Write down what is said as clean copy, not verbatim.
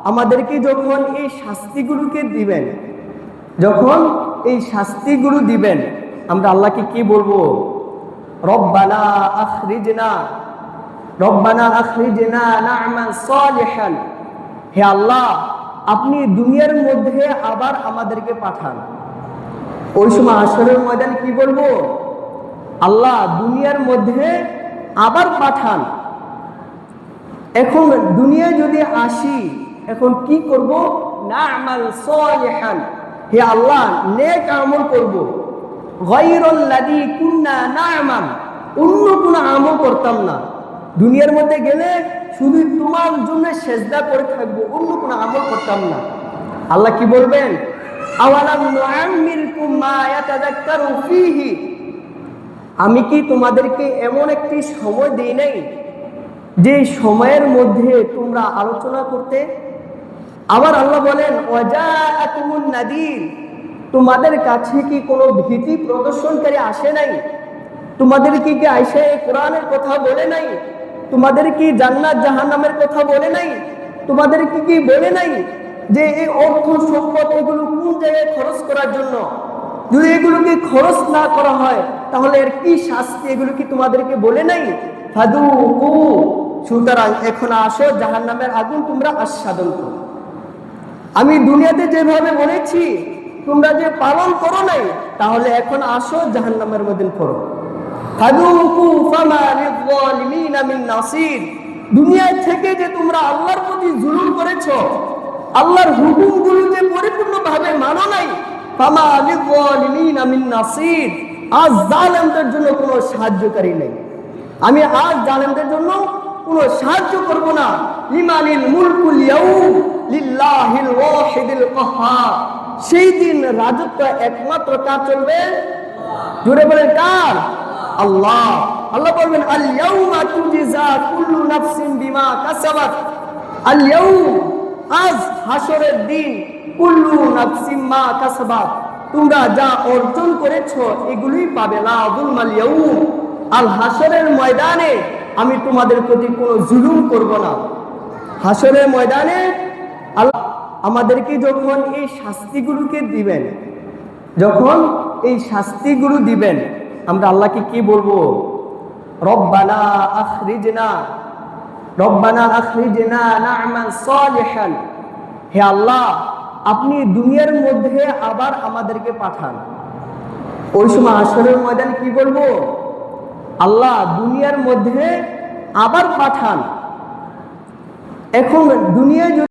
আমাদেরকে যখন এই শাস্তিগুলোকে দিবেন, যখন এই শাস্তিগুলো দিবেন, আমরা আল্লাহকে কি বলবো? রব্বানা আখরিজনা, রব্বানা আখরিজনা না'মাল সালিহান। হে আল্লাহ, আপনি দুনিয়ার মধ্যে আবার আমাদেরকে পাঠান। ওই সময় হাশরের ময়দানে কি বলবো? আল্লাহ দুনিয়ার মধ্যে আবার পাঠান। এখন দুনিয়ায় যদি আসি, এখন কি করব? না'মাল সালিহান, হে আল্লাহ নেক আমল করব। গায়রাল্লাযী কুন্না না'মাল, অন্য কোনো আমল করতাম না। দুনিয়ার মধ্যে গেলে শুধু তোমার জন্য সেজদা করে থাকবো, অন্য কোনো আমল করতাম না। আল্লাহ কি বলবেন? আওয়ালাম নুআম্মিরকুম মা ইয়াতাযাক্কারু ফীহি, আমি কি তোমাদেরকে এমন একটি সময় দেই নাই যে সময়ের মধ্যে তোমরা আলোচনা করতে? আবার আল্লাহ বলেন ওয়াজাআকুমুন নাদির, তোমাদের কাছে কি কোনো ভীতি প্রদর্শনকারী আসে নাই? তোমাদের কি আয়েশা কোরআনের কথা বলে নাই? তোমাদের কি জান্নাত জাহান্নামের কথা বলে নাই? তোমাদের কি বলে নাই যে এই অর্থ সম্পদ এগুলো কোন জায়গায় খরচ করার জন্য? যদি এগুলোকে খরচ না করা হয় তাহলে এর কি শাস্তি, এগুলো কি তোমাদেরকে বলে নাই? ফাদুকু, সুতরাং এখন আসো জাহান্নামের আগুন তোমরা আস্বাদন করো। আমি দুনিয়াতে যেভাবে বলেছি তোমরা যে পালন করো নাই, তাহলে এখন আসো জাহান্নামের মধ্যে পড়ো। ফাদুকু ফামা লিযালিমিনা মিন নাসির, দুনিয়া থেকে যে তোমরা আল্লাহর প্রতি জুলুম করেছো, আল্লাহর হুকুমগুলো যে পরিপূর্ণভাবে মানো নাই, ফামা লিযালিমিনা মিন নাসির, আজ জালেমদের জন্য কোনো সাহায্যকারী নেই। আমি আজ জালেমদের জন্য কোনো সাহায্য করব না। লিমানিল মুলকুল ইয়াউম লিল্লাহিল ওয়াহিদিল কাহ্হার, সেই দিন রাজত্ব একমাত্র কার চলবে? জোরে বলেন কার? আল্লাহ। আল্লাহ বলবেন আল ইয়াউমা তুজজা কুল্লু নাফসিন বিমা কাসাবাত, আল ইয়াউম, আজ হাসরের দিন, কুল্লু নাফসিন মা কাসাবাত, তোমরা যা অর্জন করেছো এগুলোই পাবে। লা যুলমাল ইয়াউম, আল হাসরের ময়দানে আমি তোমাদের প্রতি কোনো জুলুম করব না। হাসরের ময়দানে আল্লাহ আমাদেরকে যখন এই শাস্তিগুলোকে দিবেন, যখন এই শাস্তিগুলো দিবেন, আমরা আল্লাহকে কি বলবো? রব্বানা আখরিজনা, রব্বানা আখরিজনা না'মাল সালিহান, হে আল্লাহ আপনি দুনিয়ার মধ্যে আবার আমাদেরকে পাঠান। ওই সময় হাশরের ময়দানে কি বলবো? আল্লাহ দুনিয়ার মধ্যে আবার পাঠান। এখন দুনিয়ায়